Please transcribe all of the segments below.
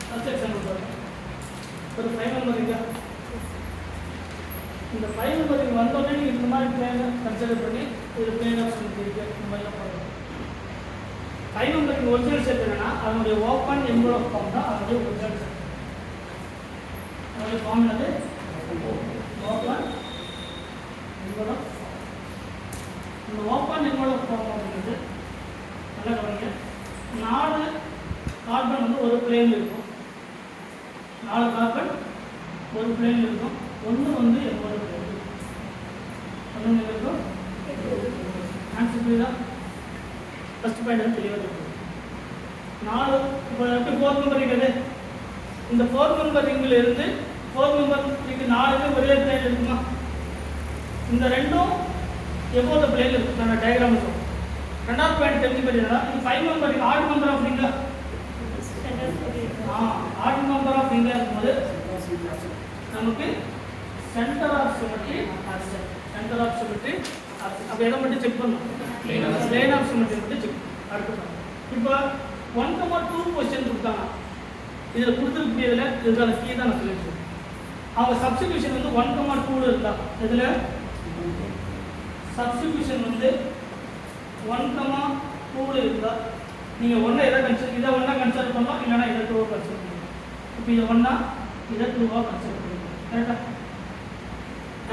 First example பாருங்க. ஒரு 5 number இருக்கா? இந்த 5 நம்பர் இங்கே வந்தோடனே நீங்கள் இந்த மாதிரி பிளேனை கன்சிடர் பண்ணி இது பிளேன் ஆஃப் சிமெட்ரி இருக்குது இந்த மாதிரிலாம் பார்க்கணும். 5 நம்பர் இங்கே ஒரிஜினல் செட் என்னன்னா அதனுடைய ஓப்பன் என்வலப் ஃபார்ம் தான் அதனுடைய ஒரிஜினல் செட். அதனுடைய ஃபார்ம் என்னது? Open envelope. இந்த ஓப்பன் என்வலப் ஃபார்ம் அப்படிங்கிறது நல்லா கவனிங்க. 4 கார்பன் வந்து ஒரு பிளேன் இருக்கும். 4 கார்பன் ஒரு பிளேன் இருக்கும். ஒன்று வந்து எவ்வளோ பிளேன் ஒன்று இருக்கும். ஆன்சர் புரியுதா? ஃபர்ஸ்ட் பாயிண்ட் வந்து தெளிவாக இருக்கும். 4 இப்போ எப்படி 4 நம்பர் இருக்குது? இந்த 4 நம்பர் ரிங்கில் இருந்து 4 நம்பர் ரிங்கு 4 ஒரே பிளேன் இருக்குமா? இந்த ரெண்டும் எவ்வளோ பிளேன் இருக்கும்? நான் டயக்ராம் இருக்கும். ரெண்டாவது பாயிண்ட் தெரிஞ்சு பார்த்தீங்கன்னா இது 5 number ring odd number of ரிங்கா? ஆட் நம்பர் ஆஃப் ரிங்கா இருக்கும்போது நமக்கு centre of symmetry centre of symmetry அப்போ எதை மட்டும் செக் பண்ணணும்? பிளேன் ஆஃப் சிமெட்ரி மட்டும் செக் அடுத்து. இப்போ 1,2 கொஸ்டின் கொடுத்தாங்க. இதில் கொடுத்துருக்கூடியதில் இதுக்கான கீ தான் நான் சொல்லியிருக்கேன். அவங்க சப்ஸ்டிபியூஷன் வந்து 1,2 இருந்தா இதில் சப்ஸ்டிபியூஷன் வந்து 1,2 இருந்தா நீங்கள் ஒன்றை எதை கன்சிடர் இதை ஒன்றா கன்சிடர் பண்ணலாம், இல்லைனா இதை 2 கன்சிடர் பண்ணலாம். இப்போ இதை ஒன்றா இதை 2 கன்சிடர் பண்ணலாம். கரெக்டாக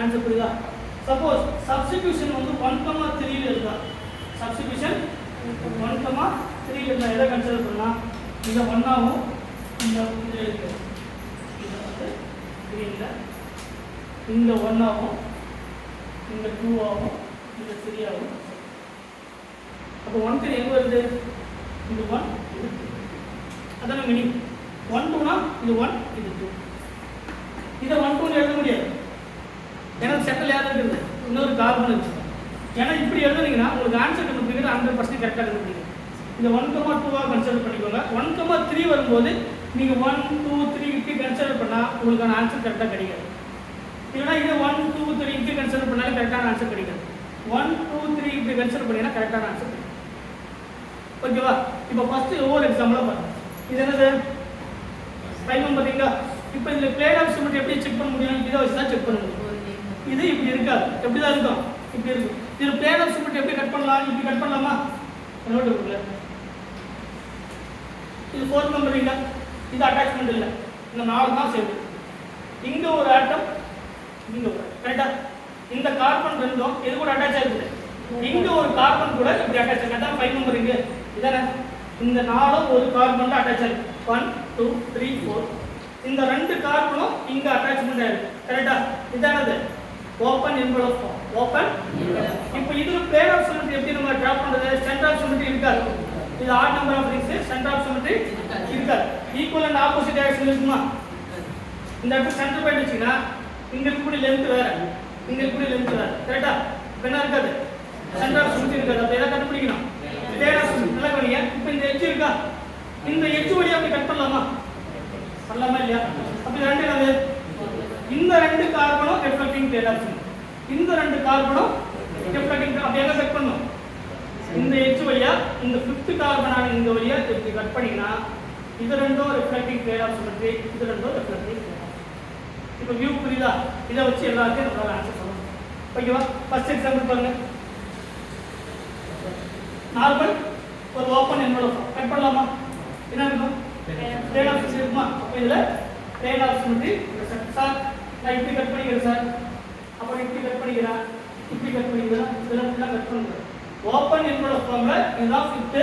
ஆன்சர் புரியுதா? சப்போஸ் சப்ஸ்டிபியூஷன் வந்து 1,3 இருந்தா சப்ஸ்டிபியூஷன் 1,3 இருந்தால் எதை கன்சிடர் பண்ணலாம்? இதை ஒன்றாவும் இந்த இதில் இருக்கு இதை வந்து க்ரீனில் இந்த ஒன்றாவும் இந்த 2ஆகவும் இந்த 3ஆகவும். அப்போ 1,3 எங்கே வருது? இது 1 இது 2. அதான மீனிங். 1,2னா இது 1 இது 2. இதை 1,2 எழுத முடியாது. ஏன்னா செட்டில் யாரும் இருக்குது இன்னொரு கார்பன் இருக்குது. ஏன்னா இப்படி எழுதுனீங்கன்னா உங்களுக்கு ஆன்சர் கண்டுபிடிக்கிறது 100% கரெக்டாக கண்டுபிடிக்கும். இந்த 1,2 கன்சிடர் பண்ணிக்கோங்க. 1,3 வரும்போது நீங்கள் 1, 2, 3 இப்படி கன்சிடர் பண்ணால் உங்களுக்கான ஆன்சர் கரெக்டாக கிடைக்காது. இல்லைனா இதை 1, 2, 3 இப்படி கன்சிடர் பண்ணாலும் கரெக்டான ஆன்சர் கிடைக்காது. 1, 2, 3 இப்படி கன்சிடர் பண்ணிங்கன்னா கரெக்டான ஆன்சர் கிடைக்கும். ஓகேவா? இப்போ ஃபஸ்ட்டு ஒவ்வொரு எக்ஸாம்பிளாக பாருங்க. இது என்னது? 5 நம்பர் ரிங்கா? இப்போ இதில் பிளேன் ஆஃப் சிமெட்ரி எப்படி செக் பண்ண முடியும்? இதை வச்சு தான் செக் பண்ண முடியும். இது இப்படி இருக்காது. எப்படி தான் இருக்கும்? இப்படி இருக்கும். இதில் பிளேன் ஆஃப் சிமெட்ரி எப்படி கட் பண்ணலாம்? இப்படி கட் பண்ணலாமா? நோட் இருக்குல்ல. இது 4 நம்பர் ரிங்கா? இது அட்டாச்மெண்ட் இல்லை. இந்த 4 தான் சேர்ந்து இங்கே ஒரு ஆட்டம் இங்கே ஒரு கரெக்டா? இந்த கார்பன் ரெண்டும் இது கூட அட்டாச் ஆகிருக்குது. இங்கே ஒரு கார்பன் கூட இப்படி அட்டாச் ஆகிருக்கு. அதான் 5 நம்பர் ரிங்கு. இதானே இந்த 4 ஒரு கார்பன்ல அட்டாச் ஆகிருக்கு. 1, 2, 3, 4. இந்த 2 கார்பனும் இங்கே அட்டாச்மெண்ட் ஆகிருக்கு. கரெக்டா? இதானது ஓப்பன் என்வலப் ஃபார்ம். ஓப்பன். இப்போ இதில் பிளேன் ஆஃப் சிமெட்ரி எப்படி நம்ம ட்ரா பண்ணுறது? சென்டர் ஆஃப் சிமெட்ரி இருக்காது. இது odd number of rings. Centre of symmetry இருக்காது. ஈக்குவல் அண்ட் ஆப்போசிட் டைரக்ஷன் இருக்குமா? இந்த இடத்துல சென்டர் பாயிண்ட் வச்சுன்னா இங்கே இருக்கக்கூடிய லென்த் வேற, இங்கே இருக்கக்கூடிய லென்த் வேற. கரெக்டா? என்ன இருக்காது? சென்டர் ஆஃப் சிமெட்ரி இருக்காது. அப்போ எதை கண்டுபிடிக்கணும்? Plane of symmetry. நல்லா கவனிங்க. இப்போ இந்த எட்ஜ் இருக்கா? இந்த எட்ஜ் வழியாக அப்படி கட் பண்ணலாமா? பண்ணலாமா இல்லையா? அப்படி 2 என்னது? இந்த 2 கார்பனும் ரிஃப்ளெக்டிங் பிளேன் ஆஃப் சிமெட்ரி. இந்த 2 கார்பனும் ரிஃப்ளெக்டிங். அப்படி எங்க கட் பண்ணணும்? இந்த எட்ஜ் வழியா இந்த 5th கார்பனான இந்த வழியா இப்படி கட் பண்ணீங்கன்னா இது ரெண்டும் ரிஃப்ளெக்டிங் பிளேன் ஆஃப் சிமெட்ரி, இது ரெண்டும் ரிஃப்ளெக்டிங் பிளேன் ஆஃப் சிமெட்ரி. இப்போ வியூ புரியுதா? இதை வச்சு எல்லாத்தையும் நம்மளால ஆன்சர் சொல்லணும். ஓகேவா? ஃபர்ஸ்ட் எக்ஸாம்பிள் பாருங்க. நார்மல் ஒரு ஓப்பன் என்வலப் கட் பண்ணலாமா? என்ன இருக்கும்? பிளேன் ஆஃப் சிமெட்ரி இருக்குமா? அப்போ இதில் பிளேன் ஆஃப் சிமெட்ரி சார் நான் இப்படி கட் பண்ணிக்கிறேன் சார். அப்புறம் இப்படி கட் பண்ணிக்கிறேன், இப்படி கட் பண்ணிக்கிறேன், இதெல்லாம் இப்படிலாம் கட் பண்ணுறேன். ஓப்பன் என்வலப் ஃபார்மில் இதுதான் 5th.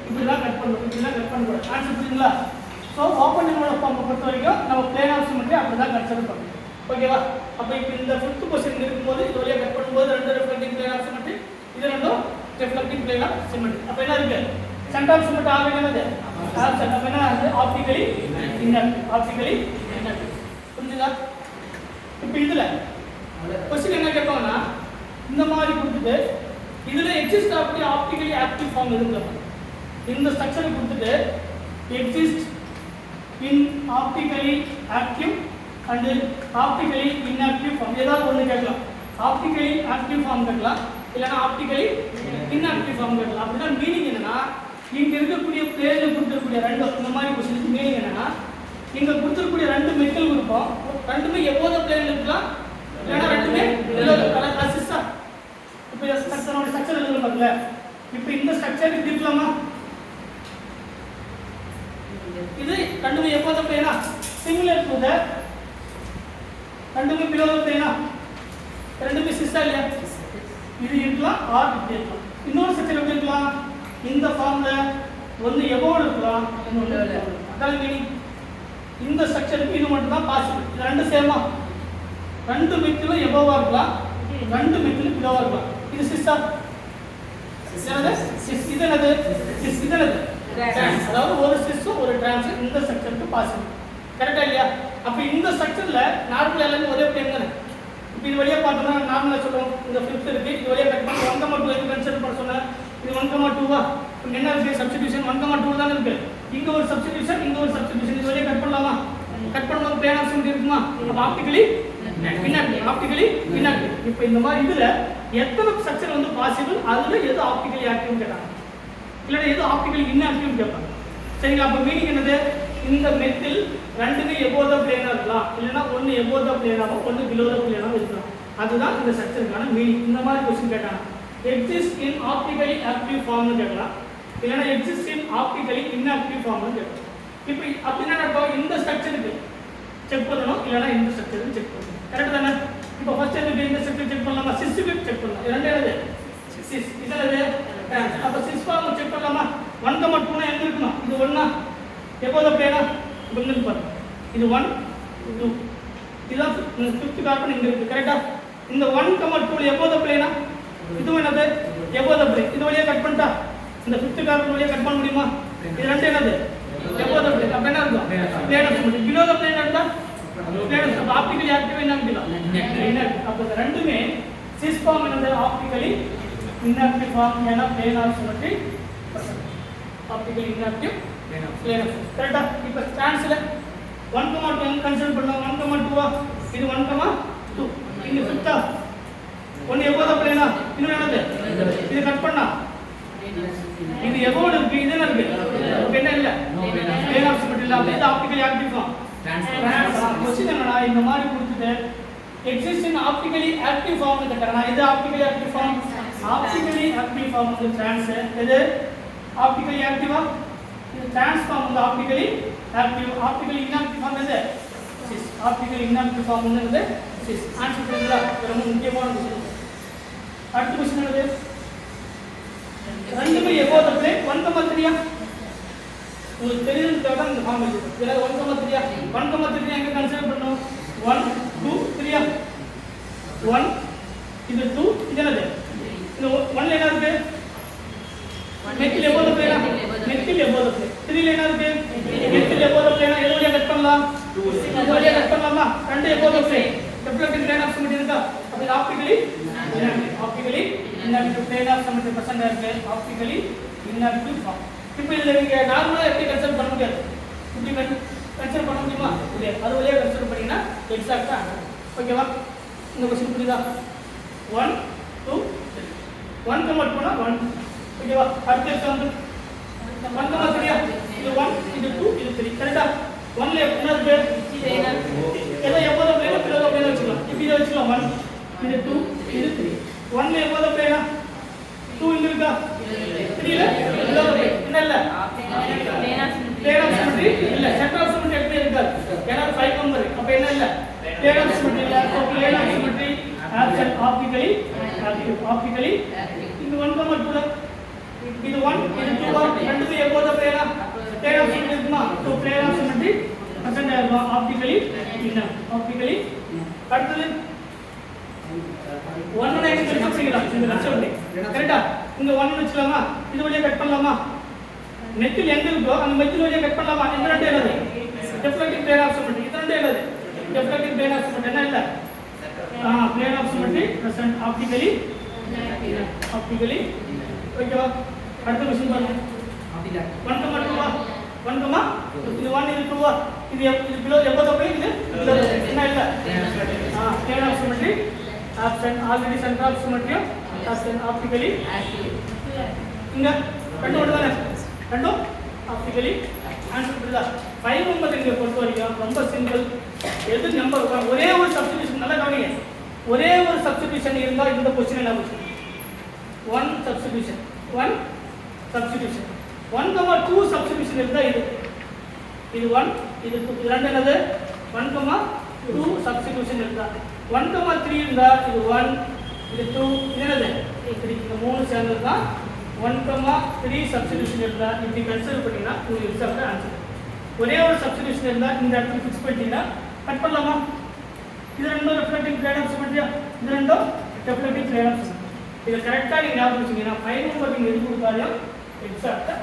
இப்படிலாம் கட் பண்ணுறோம், இப்படிலாம் கட் பண்ணுறோம். ஆன்சர் புரியுங்களா? ஸோ ஓப்பன் என்வலப் ஃபார்மை பொறுத்த வரைக்கும் நம்ம பிளேன் ஆஃப் சிமெட்ரி அப்படி தான் கன்சிடர் பண்ணணும். ஓகேவா? அப்போ இப்போ இந்த 5th கொஸ்டின் இருக்கும்போது இது வழியாக கட் பண்ணும்போது 2 ரிஃப்ளெக்டிங் பிளேன் ஆஃப் சிமெட்ரி, இது ரெண்டும் ரிஃப்ளெக்டிங் பிளேன் ஆஃப் சிமெட்ரி. அப்போ என்ன இருக்கு? சென்டர் ஆஃப் சிமெட்ரி ஆக என்னது? ஆப்சென்ட். அப்போ என்ன ஆகுது? Optically inactive. Optically inactive. புரிஞ்சுதா? இப்போ இதில் கொஸ்டின் என்ன கேட்பாங்கன்னா இந்த மாதிரி கொடுத்துட்டு இதில் எக்ஸிஸ்ட் ஆகக்கூடிய ஆப்டிகலி ஆக்டிவ் ஃபார்ம் எதுன்னு இந்த ஸ்ட்ரக்சரை கொடுத்துட்டு exist in optically active and optically inactive form ஏதாவது ஒன்று கேட்கலாம். ஆப்டிகலி ஆக்டிவ் ஃபார்ம் கேட்கலாம், இல்லைன்னா ஆப்டிகலி இன்ஆக்டிவ் ஃபார்ம் கேட்கலாம். அப்படின்னா மீனிங் என்னன்னா இங்கே இருக்கக்கூடிய பிளேனில் கொடுத்துருக்கூடிய 2 இந்த மாதிரி கொஸ்டினுக்கு மீனிங் என்னன்னா இங்க கொடுத்திருக்கக்கூடிய ரெண்டு மெட்டல் இருக்கும், ரெண்டுமே எபோத பிளேன்ல இருக்கலாம், இல்லைன்னா ரெண்டுமே அசிஸ்டா. இப்போ ஸ்ட்ரக்சர் எழுதுறோம்ல, இப்போ இந்த ஸ்ட்ரக்சர் இப்படி இருக்கலாமா? இது ரெண்டுமே எபோத பிளேனா, சிமிலர் டு த ரெண்டுமே பிலோ த பிளேனா, ரெண்டுமே சிஸ்டா இல்லையா? இது இருக்கலாம் ஆர் இப்படி இருக்கலாம். இன்னொரு ஸ்ட்ரக்சர் எப்படி இருக்கலாம்? இந்த ஃபார்ம்ல ஒன்று எபோவ் இருக்கலாம், இன்னொன்று அதான் மீனிங். இந்த ஸ்ட்ரக்சருக்கு இது மட்டும் தான் பாசிபிள். இது ரெண்டு சேமா, ரெண்டு மெத்திலும் எபோவா இருக்கலாம், ரெண்டு மெத்திலும் பிலோவா இருக்கலாம். இது சிஸ்டா. சிஸ் இது என்னது? சிஸ் இது என்னது? டிரான்ஸ். அதாவது ஒரு சிஸ்ஸும் ஒரு டிரான்ஸ் இந்த ஸ்ட்ரக்சருக்கு பாசிபிள். கரெக்டா இல்லையா? அப்ப இந்த ஸ்ட்ரக்சர்ல நார்மல் எல்லாமே ஒரே பிளேன் தானே. இப்போ இது வழியா பார்த்தோம்னா நார்மலா சொல்றோம், இந்த ஃபிஃப்த் இருக்கு, இது வழியா கட் பண்ணி 1,2 கன்சிடர் பண்ண சொன்னா இது 1,2வா? இப்போ என்ன இருக்கு? சப்ஸ்டிடியூஷன் 1,2 தான் இருக்கு. இங்க ஒரு சப்ஸ்டிடியூஷன், இங்க ஒரு சப்ஸ்டிடியூஷன், இது வழியா கட் பண்ணலாமா? கட் பண்ணும்போது பிளேன் ஆஃப் சிமெட்ரி இருக்குமா? அப்ப ஆப்டிகலி இன்ஆக்டிவ், ஆப்டிகலி இன்ஆக்டிவ். இப்போ இந்த மாதிரி இதுல எத்தனை ஸ்ட்ரக்சர் வந்து பாசிபிள், அதுல எது ஆப்டிகலி ஆக்டிவ்னு கேட்டாங்க, இல்லைன்னா எது ஆப்டிகலி இன்ஆக்டிவ்னு கேட்பாங்க. சரிங்களா? அப்ப மீனிங் என்னது? இந்த மெத்தில் ரெண்டுமே எபோவ் த பிளேனா இருக்கலாம், இல்லைன்னா ஒன்று எபோவ் த பிளேனாவோ ஒன்று பிலோ த பிளேனாவோ இருக்கலாம். அதுதான் இந்த ஸ்ட்ரக்சருக்கான மீனிங். இந்த மாதிரி கொஸ்டின் கேட்டாங்க. எக்ஸிஸ்ட் இன் ஆப்டிகலி ஆக்டிவ் ஃபார்ம்னு கேட்கலாம், இல்லைன்னா எக்ஸிஸ்ட் இன் ஆப்டிகலி இன்ஆக்டிவ் ஃபார்ம்னு கேட்கலாம். இப்போ அப்படின்னா அர்த்தம் இந்த ஸ்ட்ரக்சருக்கு செக் பண்ணணும், இல்லைன்னா இந்த ஸ்ட்ரக்சருக்கு செக் பண்ணணும். கரெக்ட் தானே? இப்போ ஃபர்ஸ்ட் எதுக்கு இந்த ஸ்ட்ரக்சர் செக் பண்ணலாமா? சிஸ்க்கு செக் பண்ணலாம். இது ரெண்டு என்னது? சிஸ். இது என்னது? டிரான்ஸ். அப்போ சிஸ் ஃபார்ம் செக் பண்ணலாமா? 1,2 எங்க இருக்குமா? இது ஒண்ணா எபோவ் த பிளேனா? இப்போ இங்க இருக்கு பாருங்க, இது 1 2 இதுதான் ஃபிஃப்த் கார்பன் இங்க இருக்கு. கரெக்டா? இந்த 1,2 எபோவ் த பிளேனா? இது என்னது? Above the plane. இது வழியா கட் பண்ணிட்டா இந்த ஃபிஃப்த் கார்பன் வழியா கட் பண்ண முடியுமா? இது ரெண்டு என்னது? Above the plane. அப்ப என்ன இருக்கும்? Plane of symmetry. Below the plane இருந்தா plane of optically active inactive. அப்ப இந்த ரெண்டுமே சிஸ் ஃபார்ம் என்னது? Optically inactive form. ஏன்னா plane of symmetry optically inactive plane of. கரெக்ட்டா? இப்போ சான்ஸ்ல 1,2 கன்சிடர் பண்ணலாம். 1,2 இது 1,2 இங்க ஃபிஃப்த்தா ஒன்னு எபோவ் த பிளேனா, இன்னொரு என்னது? இது கட் பண்ணா இது எபோவ் இருக்கு, இது என்ன இருக்கு? அப்ப என்ன இல்ல? பிளேன் ஆஃப் சிமெட்ரி இல்ல. அப்ப இது ஆப்டிகலி ஆக்டிவ் ஃபார்ம். क्वेश्चन என்னடா இந்த மாதிரி கொடுத்துட்டு exist in optically active form கேட்டறனா, இது optically active form. Optically active form வந்து டிரான்ஸ். இது ஆப்டிகலி ஆக்டிவா? இது டிரான்ஸ் ஃபார்ம் வந்து optically active. Optically inactive form எது? சிஸ். ஆப்டிகலி இன்ஆக்டிவ் ஃபார்ம் வந்து சிஸ். ஆன்சர் பண்ணுங்க. ரொம்ப முக்கியமான கொஸ்டின். அடுத்த கொஸ்டின் என்னது? ரெண்டுமே எபோவ் த பிளேன். 1,3 உங்களுக்கு தெரியுதுக்காக தான் இந்த ஃபார்ம் எழுதுறோம். இதெல்லாம் 1,3 1,3 எங்க கன்சிடர் பண்ணோம்? 1 2 3 1 இது 2 இது என்னது? இது 1 ல என்ன இருக்கு? மெத்தில் எபோவ் த பிளேனா? Methyl above the plane. 3 ல என்ன இருக்கு? மெத்தில் எபோவ் த பிளேனா. எது வழியா கட் பண்ணலாம்? இது வழியா கட் பண்ணலாமா? ரெண்டு above the plane. Reflective plane of symmetry இருக்கா? அப்ப இது optically inactive. Optically inactive plane of symmetry present இருக்கு. Optically inactive form. இப்போ இதுல நீங்க நார்மலா எப்படி கன்சிடர் பண்ண முடியாது? இப்படி கன்சிடர் பண்ண முடியுமா? முடியாது. அது வழியா கன்சிடர் பண்ணீங்கன்னா எக்ஸாக்ட்டா ஓகேவா? இந்த क्वेश्चन புரியுதா? 1 2 1,2 1 ஓகேவா? அடுத்த எக்ஸாம்பிள் 1,3 இது 1 இது 2 இது 3. கரெக்ட்டா? 1 ல என்ன இருக்கு? ஏதோ above the plane below the plane வச்சுக்கலாம். இப்படி இத வச்சுக்கலாம். 1 இது 2 இது 3. 1 ல எபோவ் த பிளேனா? 2 இங்க இருக்கா? 3 ல பிலோ த பிளேன். என்ன இல்ல? பிளேன் ஆஃப் சிமெட்ரி இல்ல. சென்டர் ஆஃப் சிமெட்ரி எப்படி இருக்காது? ஏன்னா 5 நம்பர். அப்ப என்ன இல்ல? பிளேன் ஆஃப் சிமெட்ரி இல்ல. அப்ப plane of symmetry absent. Optically active. Optically இது 1,2 இது 1 இது 2 ரெண்டுமே எபோவ் த பிளேனா? பிளேன் ஆஃப் சிமெட்ரி இருக்குமா? So plane of symmetry present ஆகும். Optically inactive. ஆப்டிகலி அடுத்து 1 ல எங்க கட் பண்ணிக்கலாம்? இந்த கன்செப்ட் கரெக்ட்டா? இங்க 1 வெச்சலாமா? இது வழியா கட் பண்ணலாமா? மெத்தில் எங்க இருக்கோ அந்த மெத்தில் வழியா கட் பண்ணலாமா? இந்த ரெண்டு என்னது? Reflective plane of symmetry. இது ரெண்டு என்னது? Reflective plane of symmetry. என்ன இல்ல? Plane of symmetry present. Optically optically ஓகேவா? அடுத்த क्वेश्चन பாருங்க. 1,2 1 இது 1 இது 2 இது பிலோ எபோவ் த பிளேன். இது பிலோ என்ன இல்ல? Plane of symmetry absent. Already centre of symmetry absent. Optically இங்க ரெண்டு தானே? ரெண்டும் ஆப்டிகலி ஆன்சர் புரியுதா? 5 நம்பர் ரிங்கை பொறுத்த வரைக்கும் ரொம்ப சிம்பிள். எது நம்பர் ஒரே ஒரு சப்ஸ்டிடியூஷன், நல்லா கவனிங்க, ஒரே ஒரு சப்ஸ்டிடியூஷன் இருந்தால் இந்த கொஸ்டின் என்ன கொஸ்டின்? 1 சப்ஸ்டிடியூஷன் 1 சப்ஸ்டிடியூஷன் 1, 2 சப்ஸ்டிடியூஷன் இருந்தால் இது 1 இது 2, இது ரெண்டு என்னது 1, 2 சப்ஸ்டிடியூஷன் இருந்தால் 1, 3 இருந்தால் இது 1 இது 2 இது என்னது இந்த 3 சேர்ந்தது தான் 1, 3 சப்ஸ்டிடியூஷன் இருந்தால் இப்படி கன்சிடர் பண்ணிங்கன்னா 2 எக்ஸாக்ட் ஆன்சர். ஒரே ஒரு சப்ஸ்டிடியூஷன் இருந்தால் இந்த இடத்துல ஃபிக்ஸ் பண்ணிட்டீங்கன்னா கட் பண்ணலாமா? இது ரெண்டும் ரெஃப்ளெக்டிங் பிளேன் ஆஃப் சிமெட்ரியா? இது ரெண்டும் ரெஃப்ளெக்டிங் பிளேன் ஆஃப் சிமெட்ரி. இதை கரெக்டாக நீங்கள் ஞாபகம் வச்சுங்கன்னா 5 நம்பர் நீங்கள் எது கொடுத்தாலும் எக்ஸாக்டாக